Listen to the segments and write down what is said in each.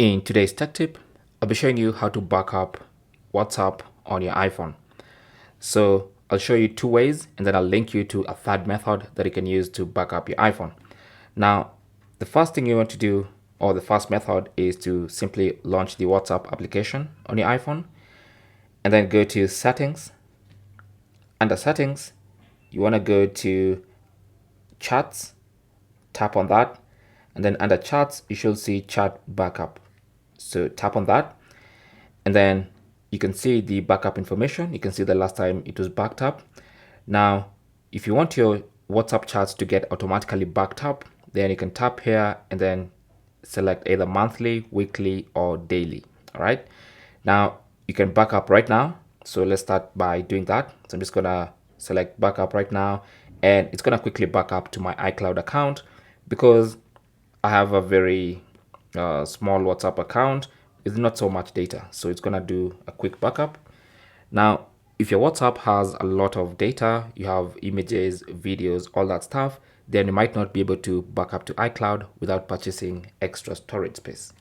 In today's tech tip, I'll be showing you how to back up WhatsApp on your iPhone. So I'll show you two ways and then I'll link you to a third method that you can use to back up your iPhone. Now, the first thing you want to do, or the first method, is to simply launch the WhatsApp application on your iPhone and then go to Settings. Under Settings, you want to go to Chats, tap on that, and then under Chats, you should see Chat Backup. So tap on that, and then you can see the backup information. You can see the last time it was backed up. Now, if you want your WhatsApp chats to get automatically backed up, then you can tap here and then select either monthly, weekly, or daily. All right. Now, you can back up right now. So let's start by doing that. So I'm just gonna select backup right now, and it's gonna quickly back up to my iCloud account because I have a very small WhatsApp account with not so much data. So it's gonna do a quick backup. Now, if your WhatsApp has a lot of data, you have images, videos, all that stuff, then you might not be able to back up to iCloud without purchasing extra storage space.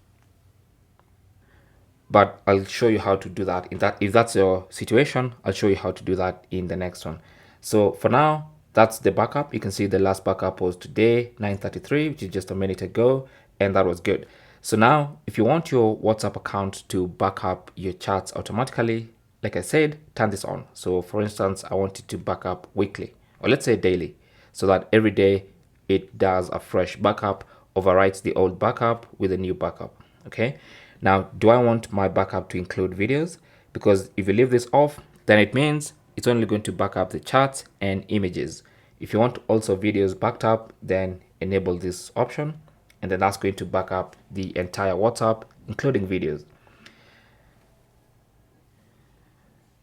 But I'll show you how to do that. If that's your situation, I'll show you how to do that in the next one. So for now, that's the backup. You can see the last backup was today, 9:33, which is just a minute ago, and that was good. So now, if you want your WhatsApp account to back up your chats automatically, like I said, turn this on. So for instance, I want it to back up weekly, or let's say daily, so that every day it does a fresh backup, overwrites the old backup with a new backup. Okay. Now, do I want my backup to include videos? Because if you leave this off, then it means it's only going to back up the chats and images. If you want also videos backed up, then enable this option, and then that's going to back up the entire WhatsApp, including videos.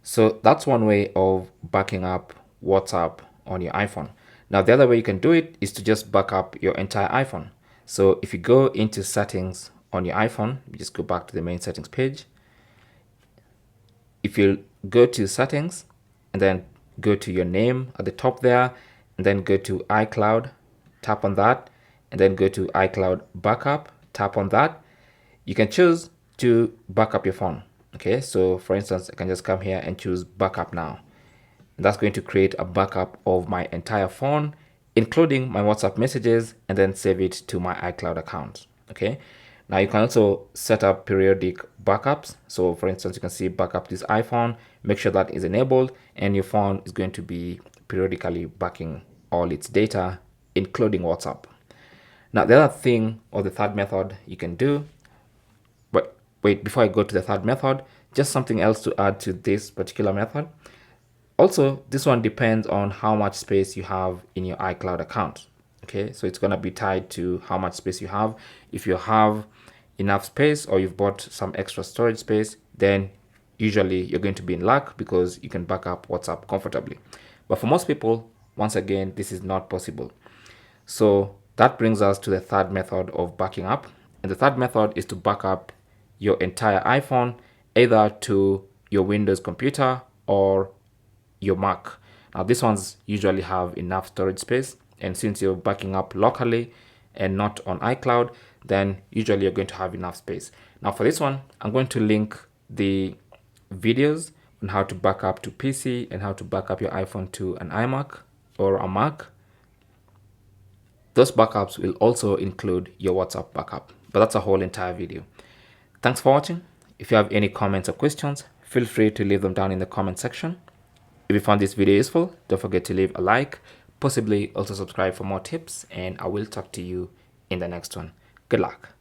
So that's one way of backing up WhatsApp on your iPhone. Now, the other way you can do it is to just back up your entire iPhone. So if you go into settings on your iPhone, you just go back to the main settings page. If you go to settings and then go to your name at the top there, and then go to iCloud, tap on that, and then go to iCloud backup, tap on that, you can choose to back up your phone. Okay, so for instance, I can just come here and choose backup now. And that's going to create a backup of my entire phone, including my WhatsApp messages, and then save it to my iCloud account. Okay. Now you can also set up periodic backups. So for instance, you can see backup this iPhone, make sure that is enabled, and your phone is going to be periodically backing all its data, including WhatsApp. Now the other thing, or the third method you can do, but wait, before I go to the third method, just something else to add to this particular method. Also, this one depends on how much space you have in your iCloud account. Okay, so it's going to be tied to how much space you have. If you have enough space or you've bought some extra storage space, then usually you're going to be in luck because you can back up WhatsApp comfortably. But for most people, once again, this is not possible. So that brings us to the third method of backing up. And the third method is to back up your entire iPhone, either to your Windows computer or your Mac. Now, these ones usually have enough storage space. And since you're backing up locally and not on iCloud, then usually you're going to have enough space. Now for this one, I'm going to link the videos on how to back up to PC and how to back up your iPhone to an iMac or a Mac. Those backups will also include your WhatsApp backup, but that's a whole entire video. Thanks for watching. If you have any comments or questions, feel free to leave them down in the comment section. If you found this video useful, don't forget to leave a like, possibly also subscribe for more tips, and I will talk to you in the next one. Good luck.